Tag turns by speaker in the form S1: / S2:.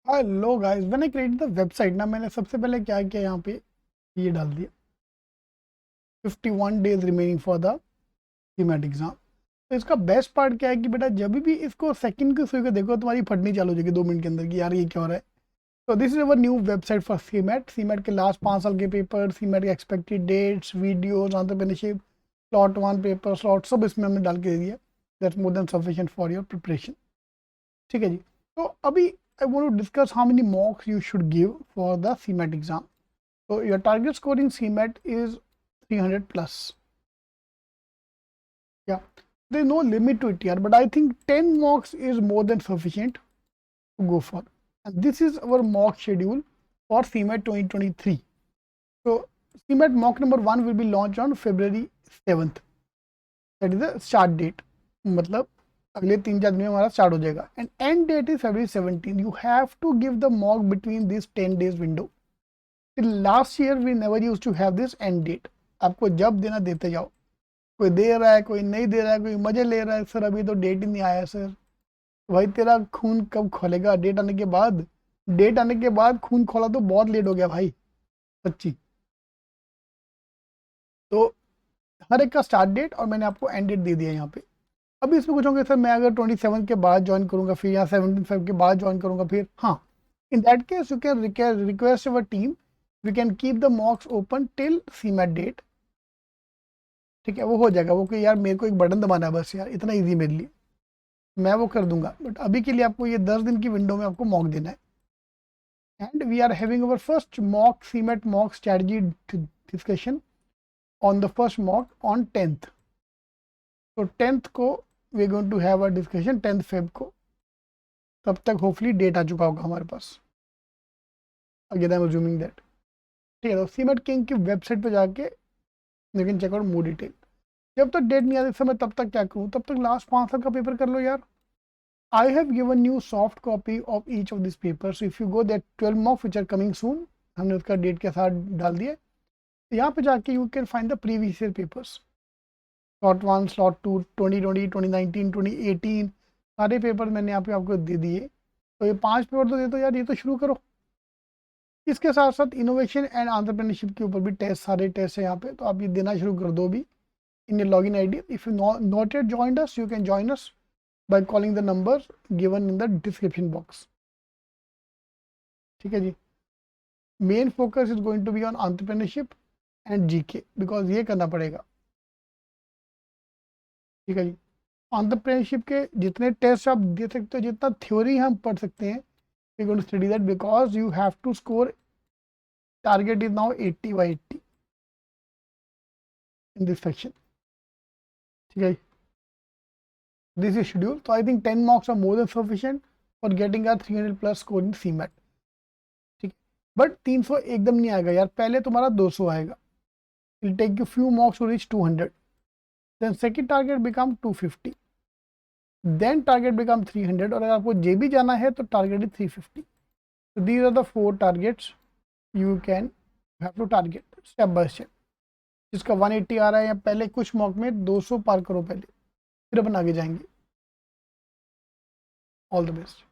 S1: Hello guys, when I created the website ना, मैंने सबसे पहले क्या किया, यहाँ पे ये डाल दिया 51 days remaining for the CMAT exam. तो इसका बेस्ट पार्ट क्या है कि बेटा जब भी इसको सेकंड की सुई को देखो तुम्हारी फटनी चालू हो जाएगी 2 मिनट के अंदर कि यार ये क्या हो रहा है। तो this is our new website for CMAT. CMAT के लास्ट 5 साल के पेपर, सीमैट के expected dates, videos, entrepreneurship, slot 1 paper, slot सब इसमें हमने डाल के दे दिया। That's more than sufficient for your preparation. ठीक है जी। तो अभी I want to discuss how many mocks you should give for the CMAT exam. So your target score in CMAT is 300 plus. Yeah, there is no limit to it here, but I think 10 mocks is more than sufficient to go for. And this is our mock schedule for CMAT 2023. So CMAT mock number 1 will be launched on February 7th. That is the start date. मतलब अगले 3-4 दिन में हमारा start हो जाएगा। And end date is February 17। You have to give the mock between this 10 days window. Last year we never use to have this end date. आपको जब देना देते जाओ, कोई दे रहा है, कोई नहीं दे रहा है, कोई मजे ले रहा है, सर अभी तो डेट ही नहीं आया सर। भाई तेरा खून कब खोलेगा? डेट आने के बाद। डेट आने के बाद खून खोला तो बहुत लेट हो गया भाई, सच्ची। तो हर एक का स्टार्ट डेट और मैंने आपको एंड डेट दे दिया यहाँ पे। अभी इसमें कुछ होंगे सर मैं अगर 27 के बाद ज्वाइन करूंगा, फिर या 17 फेब के बाद ज्वाइन करूंगा, फिर हाँ, in that case you can request your team, we can keep the mocks open till CMAT date. ठीक है, वो हो जाएगा। वो कि यार मेरे को एक बटन दबाना है बस, यार इतना ईजी मेरे लिए, मैं वो कर दूंगा। बट अभी के लिए आपको ये 10 दिन की विंडो में आपको मॉक देना है। And we are having our first mock CMAT mock strategy discussion on the first mock on 10th। तो 10th को we are going to have a discussion 10th Feb को। तब तक होपफुली डेट आ चुका होगा हमारे पास। Again I am assuming that. ठीक है, तो CMATking की वेबसाइट पे जाके you can check out more detail. जब तक डेट नहीं आती समय तब तक क्या करूँ, तब तक लास्ट 5 साल का पेपर कर लो यार। I have given you soft copy of each of this paper. So if you go that 12 mock which are coming soon, हमने उसका डेट के साथ डाल दिया। यहाँ पे जाके you can find the previous year papers, slot 1, slot 2, 2020, 2019, 2018, सारे पेपर मैंने यहाँ पे आपको दे दिए। तो ये 5 पेपर तो दे दो यार, ये तो शुरू करो। इसके साथ साथ इनोवेशन एंड एंटरप्रेन्योरशिप के ऊपर भी टेस्ट, सारे टेस्ट है यहाँ पे, तो आप ये देना शुरू कर दो भी in your login ID. If you not yet joined us, you can join us by calling the number given in the description box. ठीक है जी। Main focus is going to be on entrepreneurship and GK, because ये करना पड़ेगा। ठीक है जी। Entrepreneurship के जितने टेस्ट आप दे सकते हो, जितना थ्योरी हम पढ़ सकते हैं, we going to study that, because you have to score, target is now 80 by 80 in this section. ठीक है, this is schedule. So I think 10 marks are more than sufficient for getting a 300 plus score in CMAT. ठीक है, but 300 एकदम नहीं आएगा यार, पहले तुम्हारा 200 आएगा। It will take you few marks to reach 200. Then second target become 250. Then target become 300, और अगर आपको JB जाना है तो target is 350. So these are the 4 targets you can have to target step by step. जिसका 180 आ रहा है, या पहले कुछ मॉक में 200 पार करो पहले, फिर अपन आगे जाएंगे। All the best.